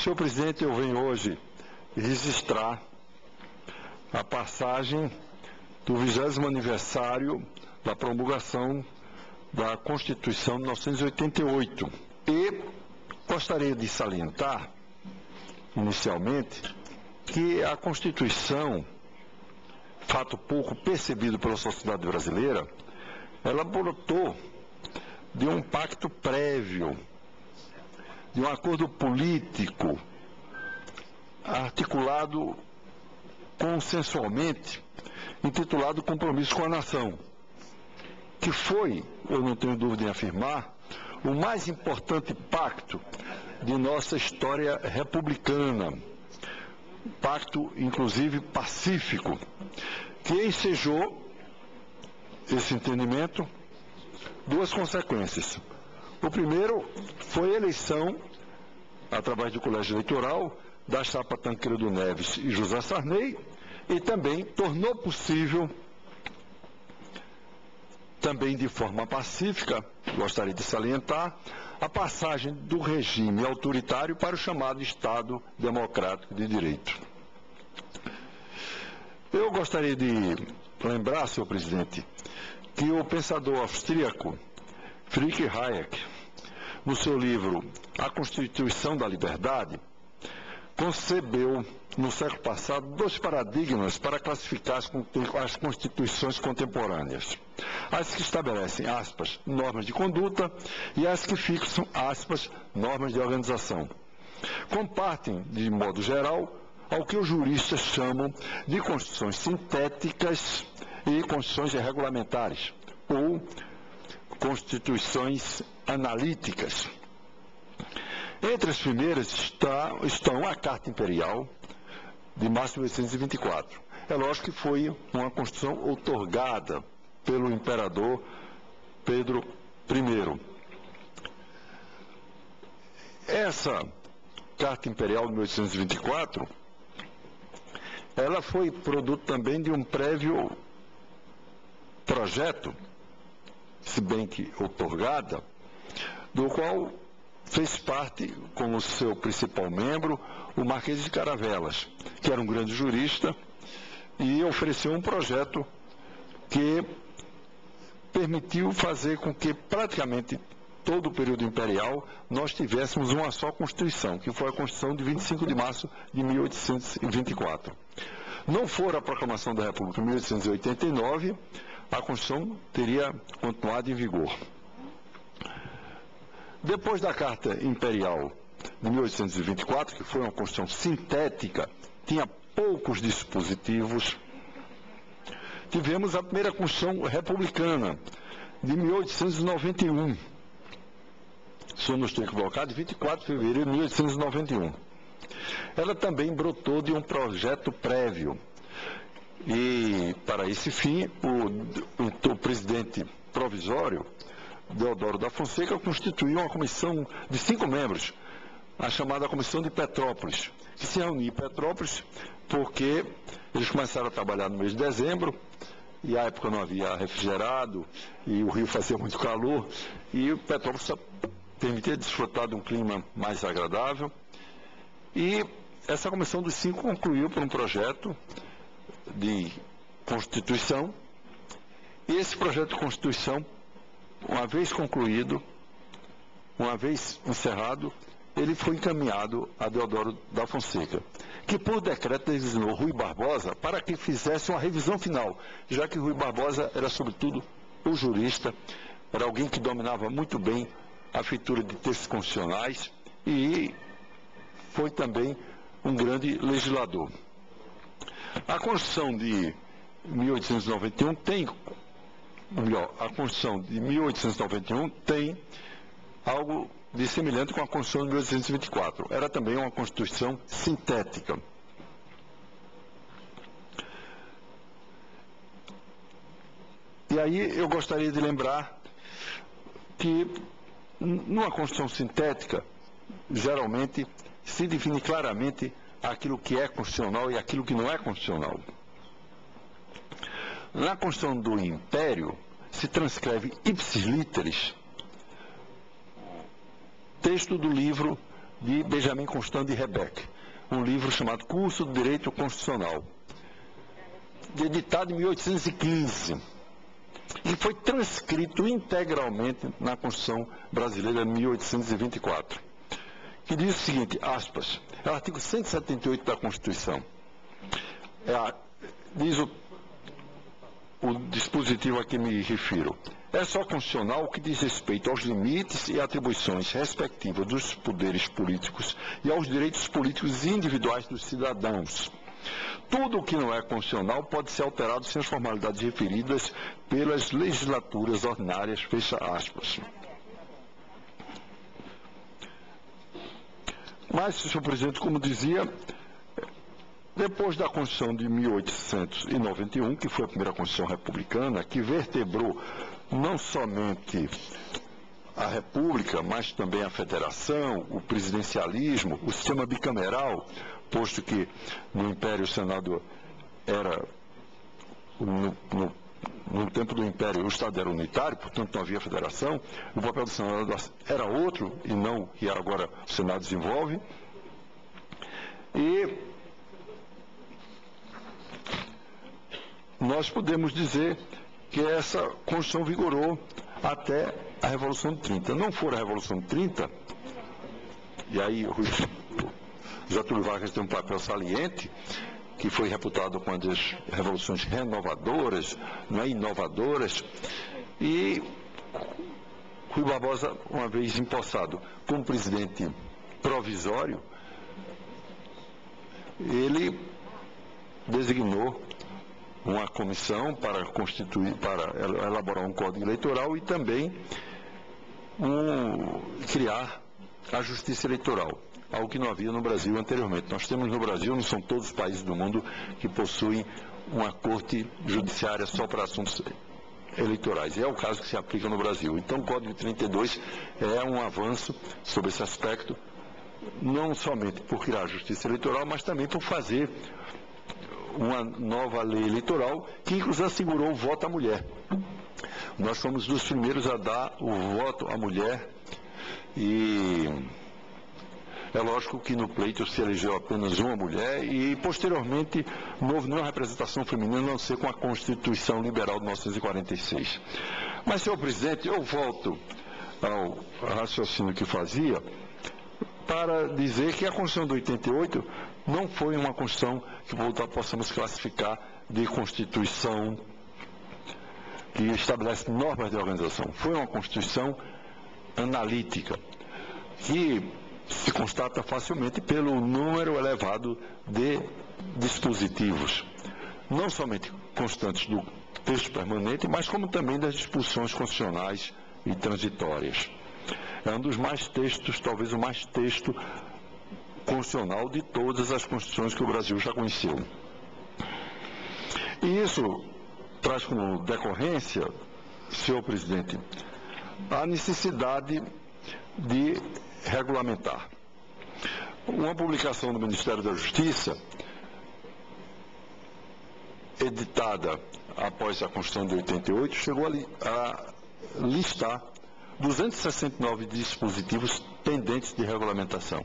Senhor presidente, eu venho hoje registrar a passagem do 20º aniversário da promulgação da Constituição de 1988. E gostaria de salientar, inicialmente, que a Constituição, fato pouco percebido pela sociedade brasileira, ela brotou de um pacto prévio, de um acordo político articulado consensualmente, intitulado Compromisso com a Nação, que foi, eu não tenho dúvida em afirmar, o mais importante pacto de nossa história republicana, pacto, inclusive, pacífico, que ensejou esse entendimento duas consequências. O primeiro foi a eleição, através do colégio eleitoral, da chapa Tancredo Neves e José Sarney, e também tornou possível, também de forma pacífica, gostaria de salientar, a passagem do regime autoritário para o chamado Estado Democrático de Direito. Eu gostaria de lembrar, senhor presidente, que o pensador austríaco Friedrich Hayek, no seu livro A Constituição da Liberdade, concebeu, no século passado, dois paradigmas para classificar as constituições contemporâneas. As que estabelecem, aspas, normas de conduta e as que fixam, aspas, normas de organização. Compartem, de modo geral, ao que os juristas chamam de constituições sintéticas e constituições regulamentares, ou constituições analíticas. Entre as primeiras estão a Carta Imperial, de março de 1824. É lógico que foi uma Constituição outorgada pelo imperador Pedro I. Essa Carta Imperial de 1824, ela foi produto também de um prévio projeto, se bem que outorgada, do qual fez parte, como seu principal membro, o Marquês de Caravelas, que era um grande jurista, e ofereceu um projeto que permitiu fazer com que praticamente todo o período imperial nós tivéssemos uma só Constituição, que foi a Constituição de 25 de março de 1824. Não for a proclamação da República em 1889, a Constituição teria continuado em vigor. Depois da Carta Imperial de 1824, que foi uma Constituição sintética, tinha poucos dispositivos, tivemos a primeira Constituição Republicana, de 1891. Se eu não estou equivocado, de 24 de fevereiro de 1891. Ela também brotou de um projeto prévio. E, para esse fim, o presidente provisório, Deodoro da Fonseca, constituiu uma comissão de 5 membros, a chamada Comissão de Petrópolis, que se reuniu em Petrópolis porque eles começaram a trabalhar no mês de dezembro, e à época não havia refrigerado, e o Rio fazia muito calor, e Petrópolis permitia desfrutar de um clima mais agradável. E essa comissão dos 5 concluiu por um projeto de Constituição, e esse projeto de Constituição, uma vez concluído, uma vez encerrado, ele foi encaminhado a Deodoro da Fonseca, que por decreto designou Rui Barbosa para que fizesse uma revisão final, já que Rui Barbosa era sobretudo o jurista, era alguém que dominava muito bem a feitura de textos constitucionais e foi também um grande legislador. A Constituição de 1891 a Constituição de 1891 tem algo de semelhante com a Constituição de 1824. Era também uma Constituição sintética. E aí eu gostaria de lembrar que numa Constituição sintética, geralmente se define claramente aquilo que é constitucional e aquilo que não é constitucional. Na Constituição do Império, se transcreve ipsis literis texto do livro de Benjamin Constant de Rebecque, um livro chamado Curso de Direito Constitucional, editado em 1815, e foi transcrito integralmente na Constituição Brasileira de 1824, que diz o seguinte, aspas, é o artigo 178 da Constituição, diz o dispositivo a que me refiro, é só constitucional o que diz respeito aos limites e atribuições respectivas dos poderes políticos e aos direitos políticos individuais dos cidadãos. Tudo o que não é constitucional pode ser alterado sem as formalidades referidas pelas legislaturas ordinárias, fecha aspas. Mas, senhor presidente, como dizia, depois da Constituição de 1891, que foi a primeira Constituição republicana, que vertebrou não somente a República, mas também a Federação, o presidencialismo, o sistema bicameral, posto que no Império o Senado era, no tempo do Império, o Estado era unitário, portanto não havia federação, o papel do Senado era outro, e não que agora o Senado desenvolve. E nós podemos dizer que essa Constituição vigorou até a Revolução de 30. Não for a Revolução de 30, e aí o Getúlio Vargas tem um papel saliente, que foi reputado com as revoluções renovadoras, não é, inovadoras, e Rui Barbosa, uma vez empossado como presidente provisório, ele designou uma comissão para elaborar um código eleitoral e também criar a justiça eleitoral, algo que não havia no Brasil anteriormente. Nós temos no Brasil, não são todos os países do mundo que possuem uma corte judiciária só para assuntos eleitorais. E é o caso que se aplica no Brasil. Então o Código de 32 é um avanço sobre esse aspecto, não somente por criar a justiça eleitoral, mas também por fazer uma nova lei eleitoral que inclusive assegurou o voto à mulher. Nós fomos dos primeiros a dar o voto à mulher e é lógico que no pleito se elegeu apenas uma mulher e posteriormente não houve nenhuma representação feminina a não ser com a Constituição Liberal de 1946. Mas, senhor presidente, eu volto ao raciocínio que fazia para dizer que a Constituição de 88 não foi uma Constituição que possamos classificar de Constituição que estabelece normas de organização. Foi uma Constituição analítica, que se constata facilmente pelo número elevado de dispositivos, não somente constantes do texto permanente, mas como também das disposições constitucionais e transitórias. É um dos mais textos, talvez o mais texto constitucional de todas as constituições que o Brasil já conheceu. E isso traz como decorrência, senhor presidente, a necessidade de regulamentar. Uma publicação do Ministério da Justiça, editada após a Constituição de 88, chegou a listar 269 dispositivos pendentes de regulamentação.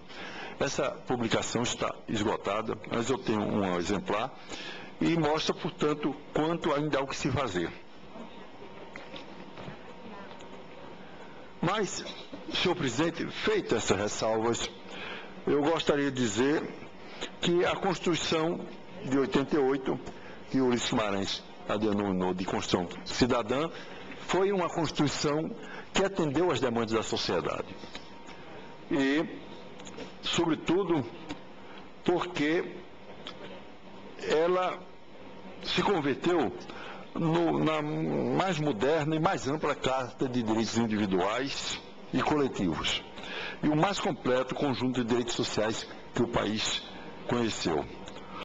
Essa publicação está esgotada, mas eu tenho um exemplar e mostra, portanto, quanto ainda há o que se fazer. Mas, senhor presidente, feitas essas ressalvas, eu gostaria de dizer que a Constituição de 88, que o Ulisses Guimarães a denominou de Constituição Cidadã, foi uma Constituição que atendeu às demandas da sociedade. E, sobretudo, porque ela se converteu na mais moderna e mais ampla Carta de Direitos Individuais e Coletivos, e o mais completo conjunto de direitos sociais que o país conheceu.